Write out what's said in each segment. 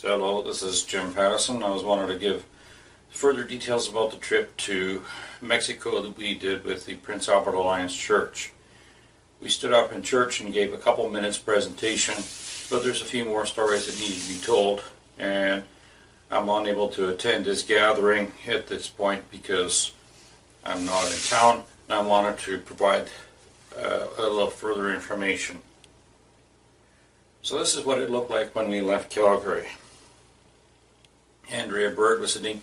So hello, this is Jim Patterson. I was wanted to give further details about the trip to Mexico that we did with the Prince Albert Alliance Church. We stood up in church and gave a couple minutes presentation, but there's a few more stories that need to be told, and I'm unable to attend this gathering at this point because I'm not in town, and I wanted to provide a little further information. So this is what it looked like when we left Calgary. Andrea Bird was sitting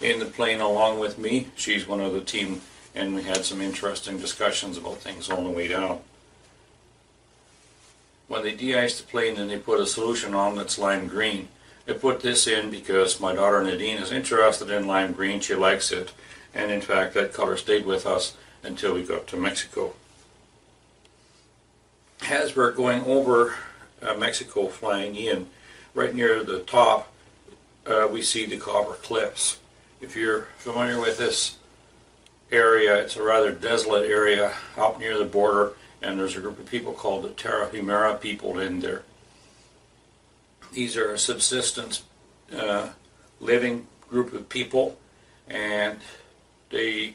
in the plane along with me. She's one of the team, and we had some interesting discussions about things on the way down. When they de-iced the plane and they put a solution on that's lime green, I put this in because my daughter Nadine is interested in lime green. She likes it, and in fact that color stayed with us until we got to Mexico. As we're going over Mexico, flying in, right near the top we see the Copper Cliffs. If you're familiar with this area, it's a rather desolate area out near the border, and there's a group of people called the Tarahumara people in there. These are a subsistence living group of people, and they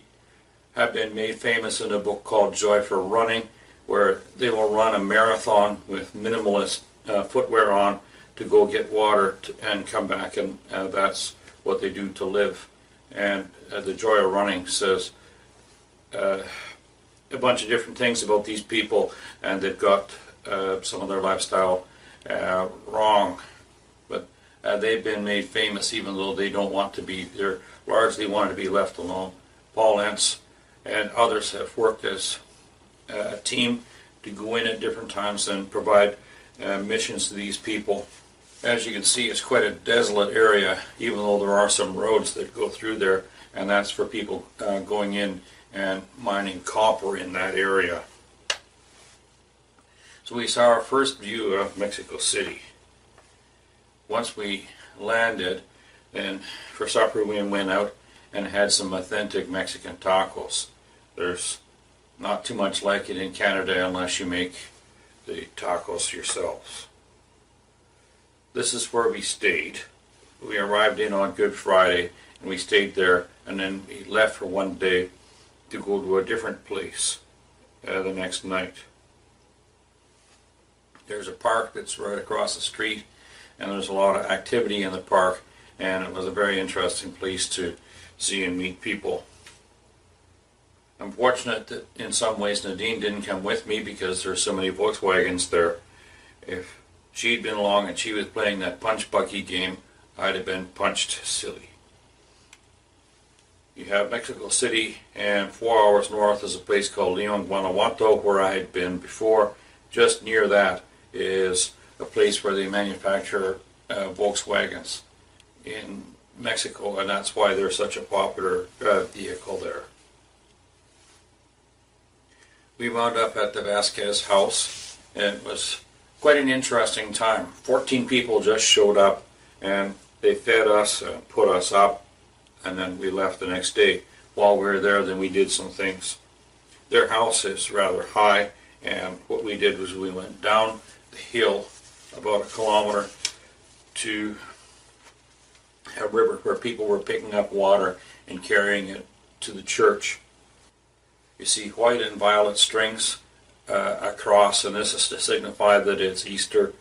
have been made famous in a book called Joy for Running, where they will run a marathon with minimalist footwear on to go get water and come back, and that's what they do to live. And the Joy of Running says a bunch of different things about these people, and they've got some of their lifestyle wrong, but they've been made famous even though they don't want to be. They're largely wanted to be left alone. Paul Entz and others have worked as a team to go in at different times and provide missions to these people. As you can see, it's quite a desolate area, even though there are some roads that go through there, and that's for people going in and mining copper in that area. So we saw our first view of Mexico City. Once we landed, then for supper we went out and had some authentic Mexican tacos. There's not too much like it in Canada unless you make the tacos yourselves. This is where we stayed. We arrived in on Good Friday, and we stayed there, and then we left for one day to go to a different place the next night. There's a park that's right across the street, and there's a lot of activity in the park, and it was a very interesting place to see and meet people. I'm fortunate that in some ways Nadine didn't come with me because there's so many Volkswagens there. If she'd been along and she was playing that punch buggy game, I'd have been punched silly. You have Mexico City, and 4 hours north is a place called Leon, Guanajuato, where I had been before. Just near that is a place where they manufacture Volkswagens in Mexico, and that's why they're such a popular vehicle there. We wound up at the Vasquez house, and it was quite an interesting time. 14 people just showed up, and they fed us and put us up, and then we left the next day. While we were there, then we did some things. Their house is rather high, and what we did was we went down the hill about 1 kilometer to a river where people were picking up water and carrying it to the church. You see white and violet strings across, and this is to signify that it's Easter.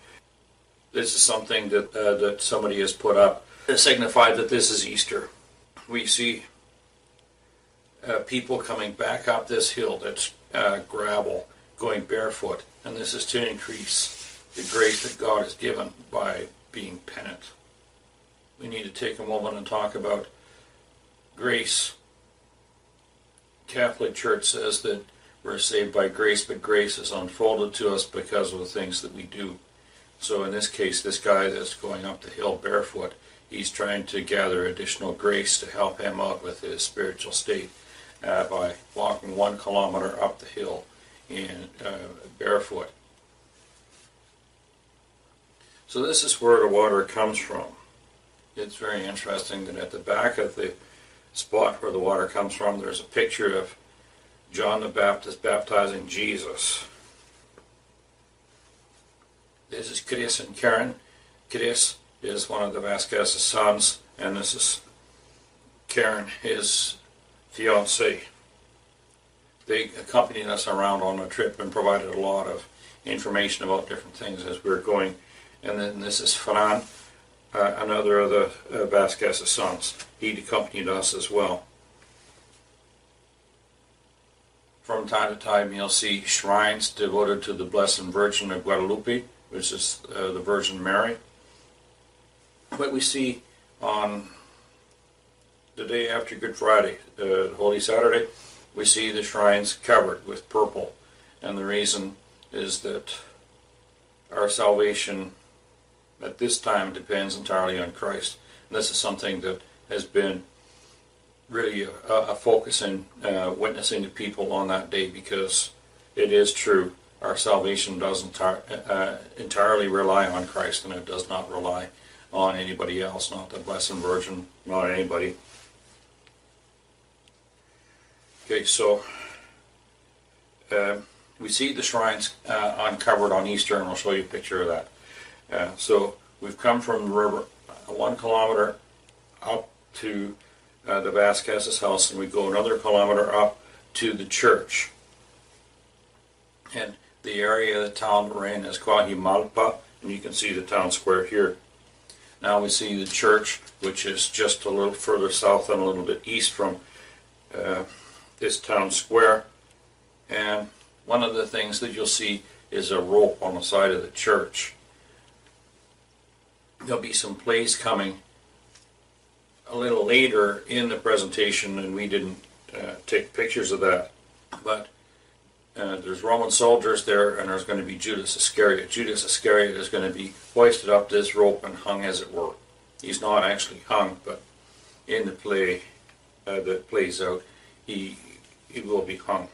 This is something that somebody has put up to signify that this is Easter. We see people coming back up this hill that's gravel, going barefoot, and this is to increase the grace that God has given by being penitent. We need to take a moment and talk about grace. Catholic Church says that we're saved by grace, but grace is unfolded to us because of the things that we do. So in this case, this guy that's going up the hill barefoot, he's trying to gather additional grace to help him out with his spiritual state by walking 1 kilometer up the hill in barefoot. So this is where the water comes from. It's very interesting that at the back of the spot where the water comes from, there's a picture of John the Baptist baptizing Jesus. This is Chris and Karen. Chris is one of the Vasquez's sons, and this is Karen, his fiancée. They accompanied us around on a trip and provided a lot of information about different things as we were going. And then this is Fran, another of the Vasquez's sons. He accompanied us as well. From time to time you'll see shrines devoted to the Blessed Virgin of Guadalupe, which is the Virgin Mary. But we see on the day after Good Friday, Holy Saturday, we see the shrines covered with purple. And the reason is that our salvation at this time depends entirely on Christ. And this is something that has been really a focus in witnessing to people on that day, because it is true, our salvation does entirely rely on Christ, and it does not rely on anybody else, not the Blessed Virgin, not anybody. Okay, so we see the shrines uncovered on Easter, and I'll show you a picture of that. So we've come from the river 1 kilometer up to the Vasquez's house, and we go another kilometer up to the church. And the area of the town we're in is Coajimalpa, and you can see the town square here. Now we see the church, which is just a little further south and a little bit east from this town square. And one of the things that you'll see is a rope on the side of the church. There'll be some plays coming a little later in the presentation, and we didn't take pictures of that. But there's Roman soldiers there, and there's going to be Judas Iscariot. Judas Iscariot is going to be hoisted up this rope and hung, as it were. He's not actually hung, but in the play that plays out, he will be hung.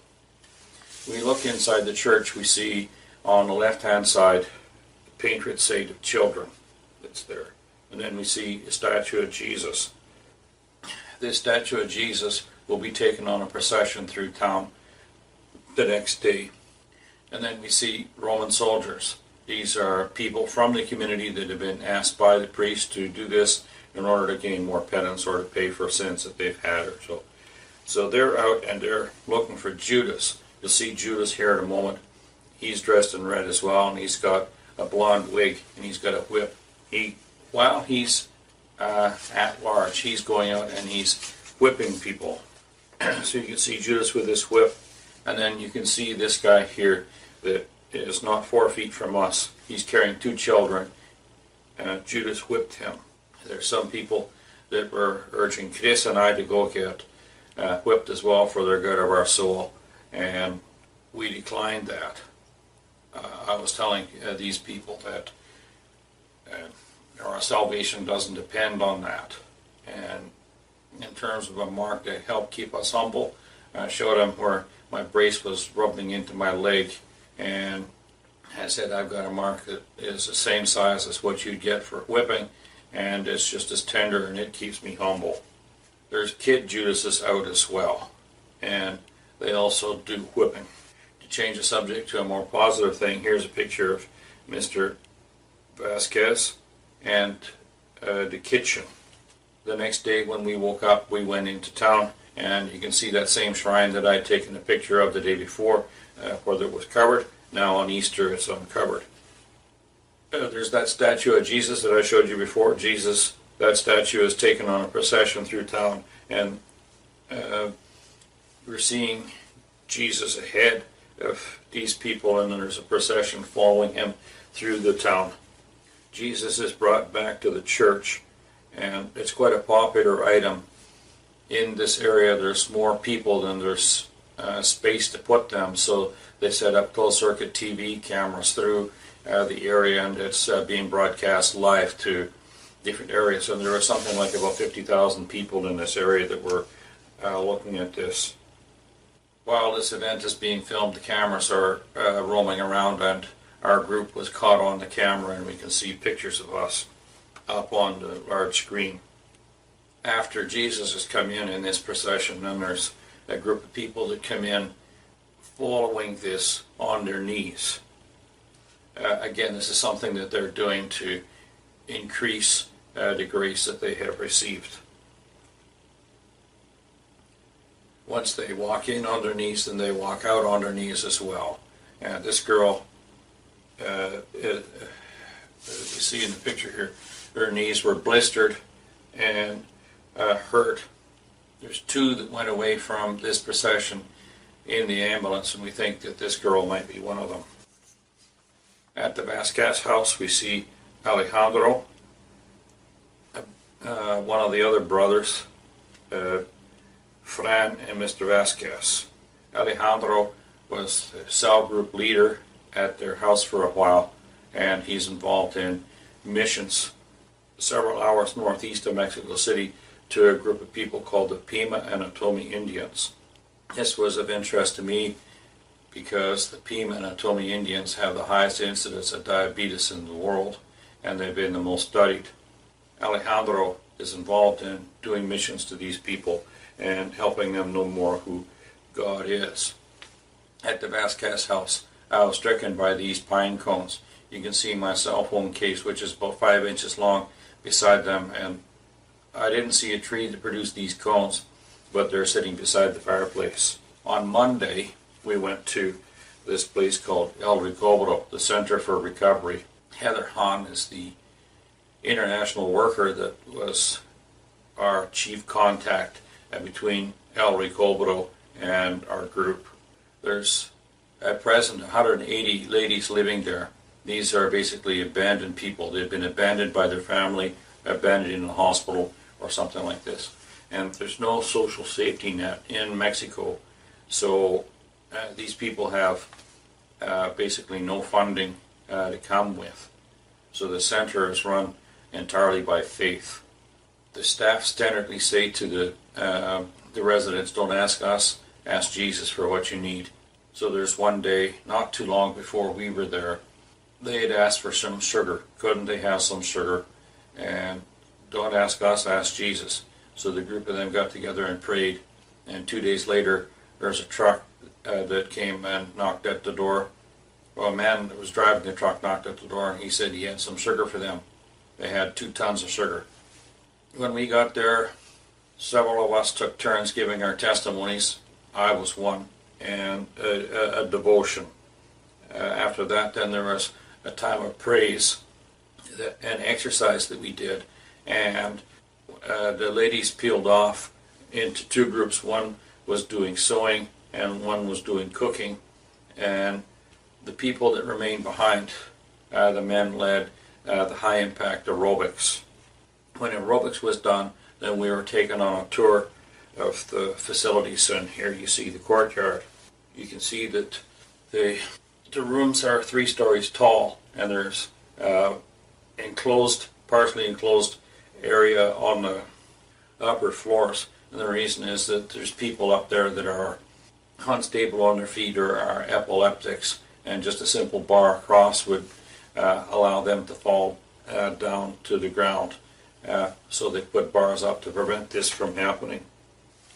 We look inside the church, we see on the left-hand side the patron saint of children that's there. And then we see a statue of Jesus. This statue of Jesus will be taken on a procession through town the next day. And then we see Roman soldiers. These are people from the community that have been asked by the priest to do this in order to gain more penance or to pay for sins that they've had or so. So they're out and they're looking for Judas. You'll see Judas here in a moment. He's dressed in red as well, and he's got a blonde wig, and he's got a whip. While he's at large, he's going out and he's whipping people. So you can see Judas with his whip, and then you can see this guy here that is not 4 feet from us. He's carrying 2 children. Judas whipped him. There's some people that were urging Chris and I to go get whipped as well for their good of our soul, and we declined that. I was telling these people that our salvation doesn't depend on that. And in terms of a mark to help keep us humble, I showed him where my brace was rubbing into my leg, and I said, I've got a mark that is the same size as what you'd get for whipping, and it's just as tender, and it keeps me humble. There's kid Judases out as well, and they also do whipping. To change the subject to a more positive thing, here's a picture of Mr. Vasquez and the kitchen. The next day when we woke up, we went into town, and you can see that same shrine that I'd taken a picture of the day before, where it was covered. Now on Easter it's uncovered. There's that statue of Jesus that I showed you before. Jesus, that statue is taken on a procession through town, and we're seeing Jesus ahead of these people, and then there's a procession following him through the town. Jesus is brought back to the church, and it's quite a popular item. In this area there's more people than there's space to put them, so they set up closed circuit TV cameras through the area, and it's being broadcast live to different areas. And there are something like about 50,000 people in this area that were looking at this. While this event is being filmed, the cameras are roaming around, and our group was caught on the camera, and we can see pictures of us up on the large screen. After Jesus has come in this procession, then there's a group of people that come in following this on their knees. Again, this is something that they're doing to increase the grace that they have received. Once they walk in on their knees, then they walk out on their knees as well. And this girl, you see in the picture here, her knees were blistered and hurt. There's two that went away from this procession in the ambulance, and we think that this girl might be one of them. At the Vasquez house, we see Alejandro, one of the other brothers, Fran and Mr. Vasquez. Alejandro was a cell group leader at their house for a while, and he's involved in missions several hours northeast of Mexico City to a group of people called the Pima and Atomi Indians. This was of interest to me because the Pima and Atomi Indians have the highest incidence of diabetes in the world, and they've been the most studied. Alejandro is involved in doing missions to these people and helping them know more who God is. At the Vasquez house, I was stricken by these pine cones. You can see my cell phone case, which is about 5 inches long, beside them, and I didn't see a tree that produced these cones, but they're sitting beside the fireplace. On Monday, we went to this place called El Recobro, the Center for Recovery. Heather Hahn is the international worker that was our chief contact between El Recobro and our group. There's at present 180 ladies living there. These are basically abandoned people. They've been abandoned by their family, abandoned in a hospital or something like this. And there's no social safety net in Mexico. So these people have basically no funding to come with. So the center is run entirely by faith. The staff standardly say to the residents, don't ask us, ask Jesus for what you need. So there's one day, not too long before we were there, they had asked for some sugar. Couldn't they have some sugar? And don't ask us, ask Jesus. So the group of them got together and prayed. And 2 days later, there's a truck that came and knocked at the door. Well, a man that was driving the truck knocked at the door, and he said he had some sugar for them. They had 2 tons of sugar. When we got there, several of us took turns giving our testimonies. I was one, and a devotion. After that, then there was a time of praise, an exercise that we did, and the ladies peeled off into 2 groups. One was doing sewing, and one was doing cooking, and the people that remained behind, the men led the high-impact aerobics. When aerobics was done, then we were taken on a tour of the facilities, and here you see the courtyard. You can see that the rooms are 3 stories tall, and there's partially enclosed area on the upper floors. And the reason is that there's people up there that are unstable on their feet or are epileptics, and just a simple bar across would allow them to fall down to the ground. So they put bars up to prevent this from happening.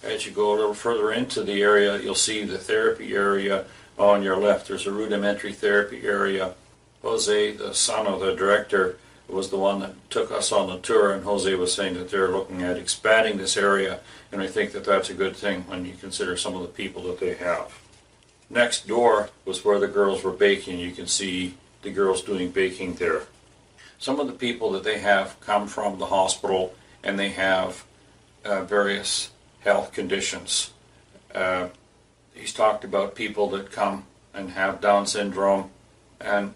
As you go a little further into the area, you'll see the therapy area on your left. There's a rudimentary therapy area. Jose, the son of the director, was the one that took us on the tour, and Jose was saying that they're looking at expanding this area, and I think that that's a good thing when you consider some of the people that they have. Next door was where the girls were baking. You can see the girls doing baking there. Some of the people that they have come from the hospital, and they have various health conditions. He's talked about people that come and have Down syndrome, and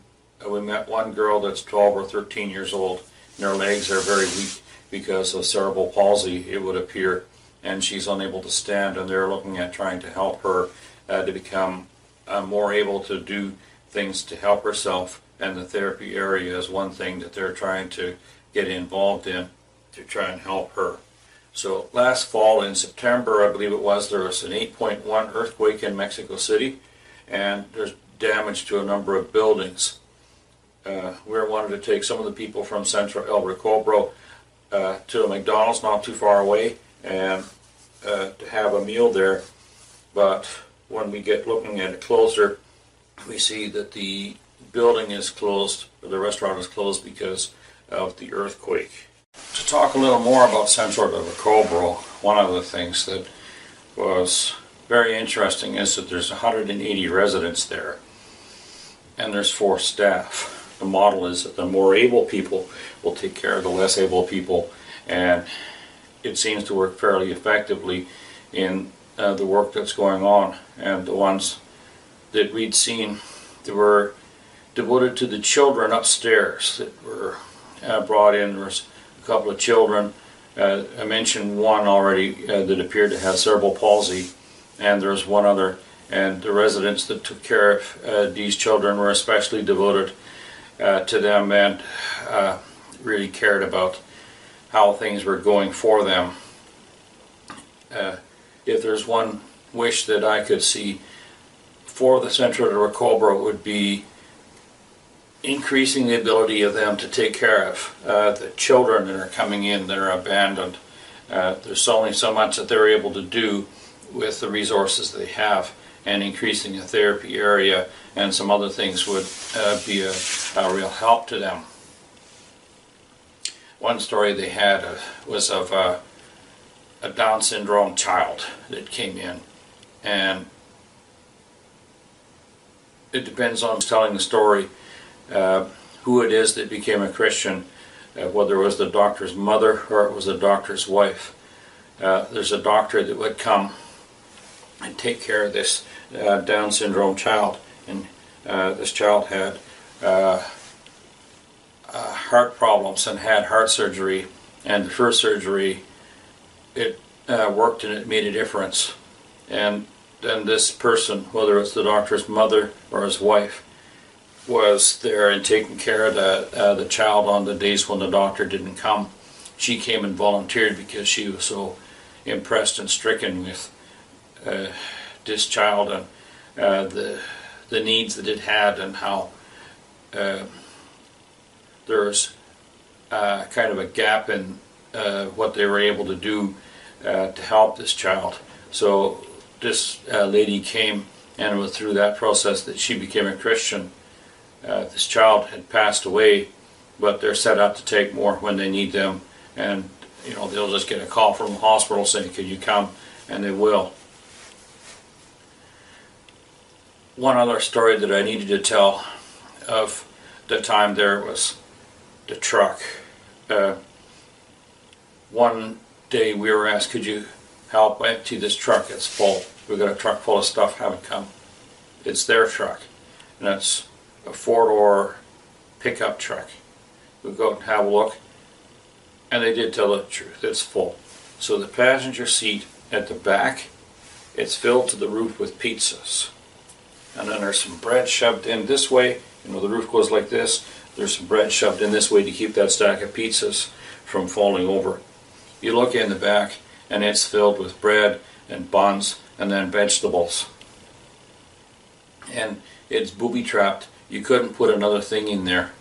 we met one girl that's 12 or 13 years old, and her legs are very weak because of cerebral palsy, it would appear, and she's unable to stand, and they're looking at trying to help her to become more able to do things to help herself, and the therapy area is one thing that they're trying to get involved in to try and help her. So last fall in September, I believe it was, there was an 8.1 earthquake in Mexico City, and there's damage to a number of buildings. We wanted to take some of the people from Central El Recobro to a McDonald's not too far away and to have a meal there, but when we get looking at it closer, we see that the building is closed, or the restaurant is closed, because of the earthquake. To talk a little more about Centro de Recobro, one of the things that was very interesting is that there's 180 residents there, and there's 4 staff. The model is that the more able people will take care of the less able people, and it seems to work fairly effectively in the work that's going on. And the ones that we'd seen that were devoted to the children upstairs that were brought in. There was a couple of children. I mentioned one already that appeared to have cerebral palsy, and there was one other, and the residents that took care of these children were especially devoted to them and really cared about how things were going for them. If there's one wish that I could see for the Centro de Recobro, it would be increasing the ability of them to take care of the children that are coming in that are abandoned. There's only so much that they're able to do with the resources they have, and increasing the therapy area and some other things would be a real help to them. One story they had was of a Down syndrome child that came in, and it depends on who's telling the story who it is that became a Christian, whether it was the doctor's mother or it was the doctor's wife. There's a doctor that would come and take care of this Down syndrome child, and this child had heart problems and had heart surgery, and the first surgery it worked and it made a difference. And then this person, whether it's the doctor's mother or his wife, was there and taking care of the child on the days when the doctor didn't come. She came and volunteered because she was so impressed and stricken with this child and the needs that it had, and how there's kind of a gap in what they were able to do to help this child. So this lady came and was through that process that she became a Christian. This child had passed away, but they're set up to take more when they need them, and they'll just get a call from the hospital saying, "Can you come?" and they will. One other story that I needed to tell of the time there was the truck. One day we were asked, "Could you help empty this truck? It's full. We've got a truck full of stuff, have it come." It's their truck, and it's a 4-door pickup truck. We go and have a look, and they did tell the truth. It's full. So the passenger seat at the back, it's filled to the roof with pizzas, and then there's some bread shoved in this way. The roof goes like this. There's some bread shoved in this way to keep that stack of pizzas from falling over. You look in the back, and it's filled with bread and buns and then vegetables, and it's booby trapped. You couldn't put another thing in there.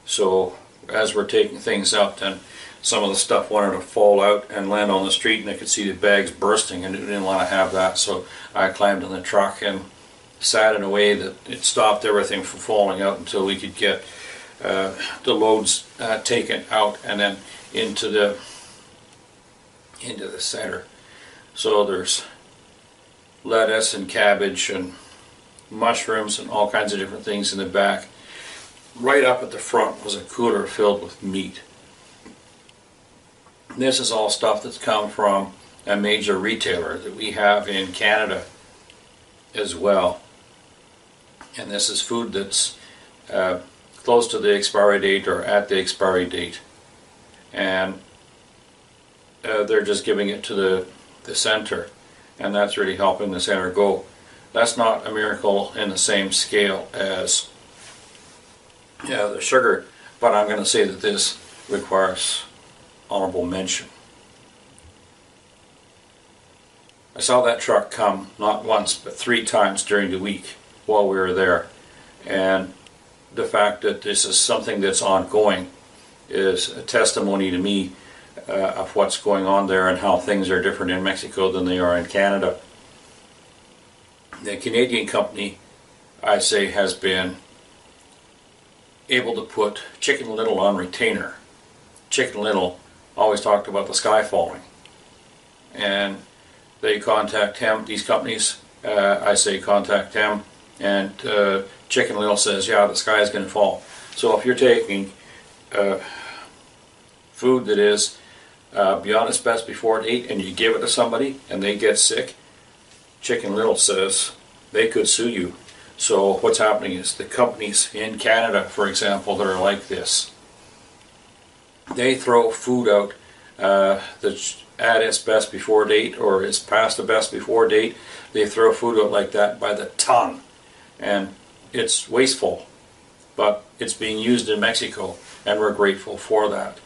So as we're taking things out, then some of the stuff wanted to fall out and land on the street, and I could see the bags bursting, and I didn't want to have that. So I climbed in the truck and sat in a way that it stopped everything from falling out until we could get the loads taken out and then into the center. So there's lettuce and cabbage and mushrooms and all kinds of different things in the back. Right up at the front was a cooler filled with meat. This is all stuff that's come from a major retailer that we have in Canada as well. And this is food that's close to the expiry date or at the expiry date. And they're just giving it to the center, and that's really helping the center go. That's not a miracle in the same scale as the sugar, but I'm going to say that this requires honorable mention. I saw that truck come not once but 3 times during the week while we were there, and the fact that this is something that's ongoing is a testimony to me of what's going on there and how things are different in Mexico than they are in Canada. The Canadian company, I say, has been able to put Chicken Little on retainer. Chicken Little always talked about the sky falling, and they contact him, these companies, I say contact him, and Chicken Little says, yeah, the sky is going to fall. So if you're taking food that is beyond its best before date and you give it to somebody and they get sick, Chicken Little says they could sue you. So what's happening is the companies in Canada, for example, that are like this, they throw food out that's at its best before date or is past the best before date. They throw food out like that by the ton, and it's wasteful, but it's being used in Mexico, and we're grateful for that.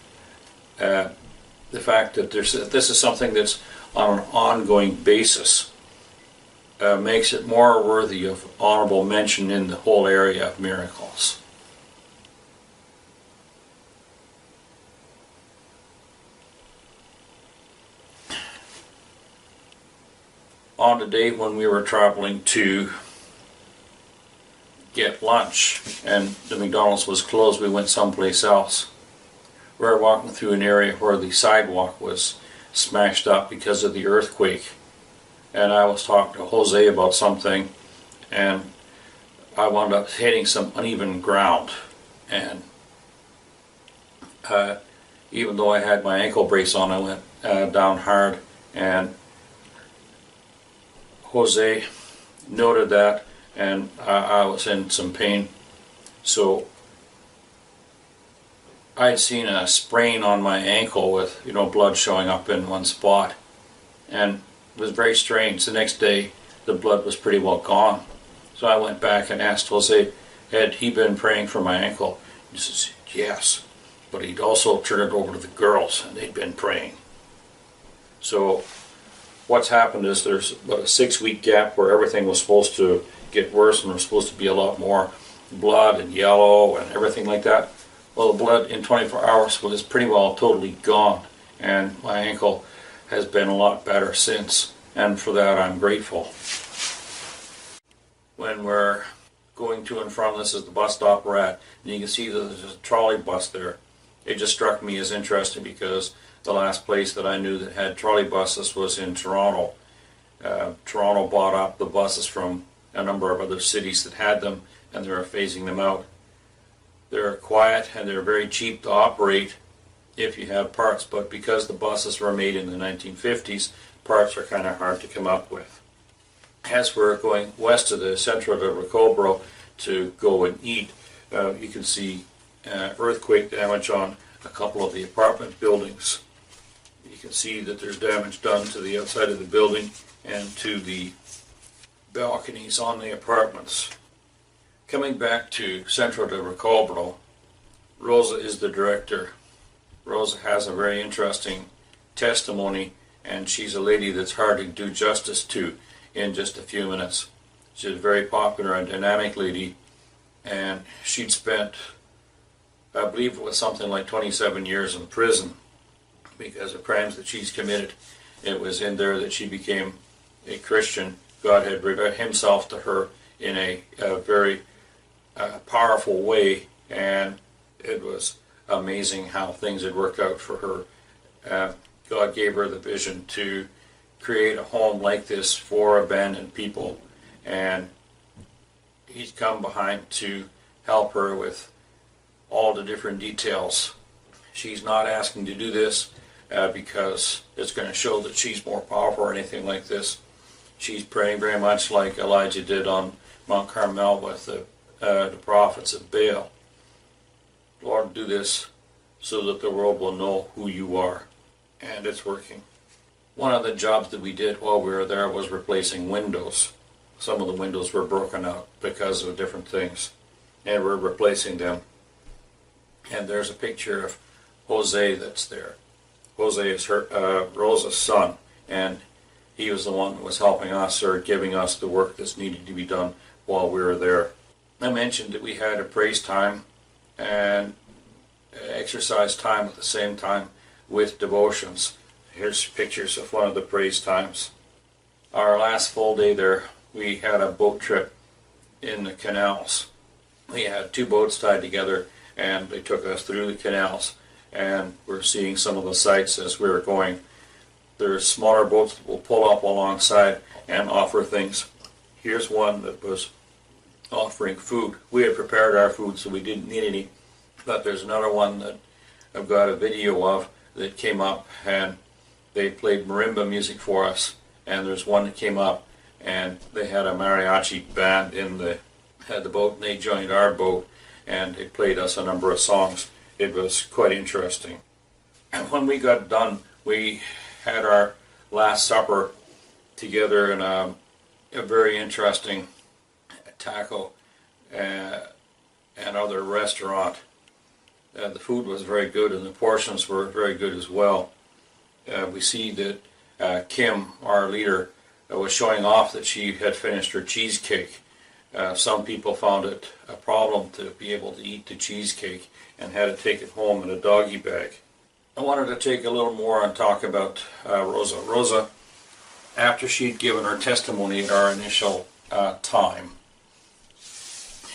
The fact that this is something that's on an ongoing basis makes it more worthy of honorable mention in the whole area of miracles. On the day when we were traveling to get lunch and the McDonald's was closed, we went someplace else. We were walking through an area where the sidewalk was smashed up because of the earthquake, and I was talking to Jose about something, and I wound up hitting some uneven ground, and even though I had my ankle brace on, I went down hard, and Jose noted that, and I was in some pain. So I'd seen a sprain on my ankle with, blood showing up in one spot, and it was very strange. The next day the blood was pretty well gone. So I went back and asked Jose, had he been praying for my ankle? He says, yes, but he'd also turned it over to the girls and they'd been praying. So what's happened is there's about a 6-week gap where everything was supposed to get worse and there was supposed to be a lot more blood and yellow and everything like that. Well, the blood in 24 hours was pretty well totally gone, and my ankle has been a lot better since, and for that I'm grateful. When we're going to and from, this is the bus stop we're at, and you can see that there's a trolley bus there. It just struck me as interesting because the last place that I knew that had trolley buses was in Toronto. Toronto bought up the buses from a number of other cities that had them, and they're phasing them out. They're quiet and they're very cheap to operate if you have parts, but because the buses were made in the 1950s, parts are kind of hard to come up with. As we're going west of the Centro de Recobro to go and eat, you can see earthquake damage on a couple of the apartment buildings. You can see that there's damage done to the outside of the building and to the balconies on the apartments. Coming back to Centro de Recobro, Rosa is the director. Rosa has a very interesting testimony, and she's a lady that's hard to do justice to in just a few minutes. She's a very popular and dynamic lady, and she'd spent, I believe it was something like 27 years in prison because of crimes that she's committed. It was in there that she became a Christian. God had revealed himself to her in a very powerful way, and it was amazing how things had worked out for her. God gave her the vision to create a home like this for abandoned people, and he's come behind to help her with all the different details. She's not asking to do this because it's going to show that she's more powerful or anything like this. She's praying very much like Elijah did on Mount Carmel with the prophets of Baal. Lord, do this so that the world will know who you are. And it's working. One of the jobs that we did while we were there was replacing windows. Some of the windows were broken out because of different things, and we're replacing them. And there's a picture of Jose that's there. Jose is Rosa's son, and he was the one that was helping us or giving us the work that's needed to be done while we were there. I mentioned that we had a praise time and exercise time at the same time with devotions. Here's pictures of one of the praise times. Our last full day there, we had a boat trip in the canals. We had two boats tied together, and they took us through the canals, and we're seeing some of the sights as we were going. There's smaller boats that will pull up alongside and offer things. Here's one that was offering food. We had prepared our food, so we didn't need any. But there's another one that I've got a video of that came up, and they played marimba music for us. And there's one that came up, and they had a mariachi band had the boat, and they joined our boat, and they played us a number of songs. It was quite interesting. And when we got done, we had our last supper together in a very interesting taco and other restaurant. The food was very good, and the portions were very good as well. We see that Kim, our leader, was showing off that she had finished her cheesecake. Some people found it a problem to be able to eat the cheesecake and had to take it home in a doggy bag. I wanted to take a little more and talk about Rosa. Rosa, after she'd given her testimony at our initial time,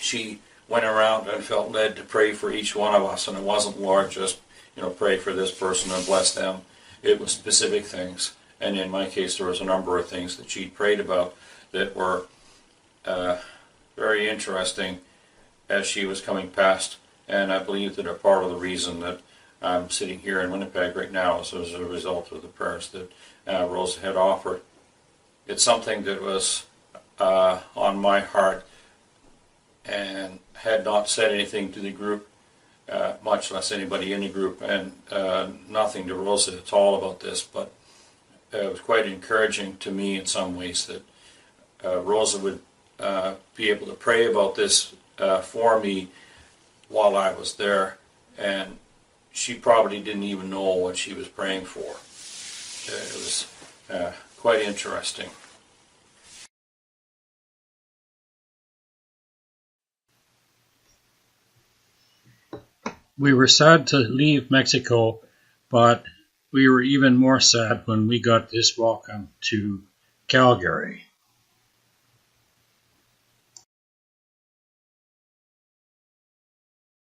she went around and felt led to pray for each one of us, and it wasn't, Lord, just pray for this person and bless them. It was specific things, and in my case there was a number of things that she'd prayed about that were very interesting as she was coming past, and I believe that a part of the reason that I'm sitting here in Winnipeg right now is as a result of the prayers that Rosa had offered. It's something that was on my heart, and had not said anything to the group, much less anybody in the group, and nothing to Rosa at all about this, but it was quite encouraging to me in some ways that Rosa would be able to pray about this for me while I was there, and she probably didn't even know what she was praying for. It was quite interesting. We were sad to leave Mexico, but we were even more sad when we got this welcome to Calgary.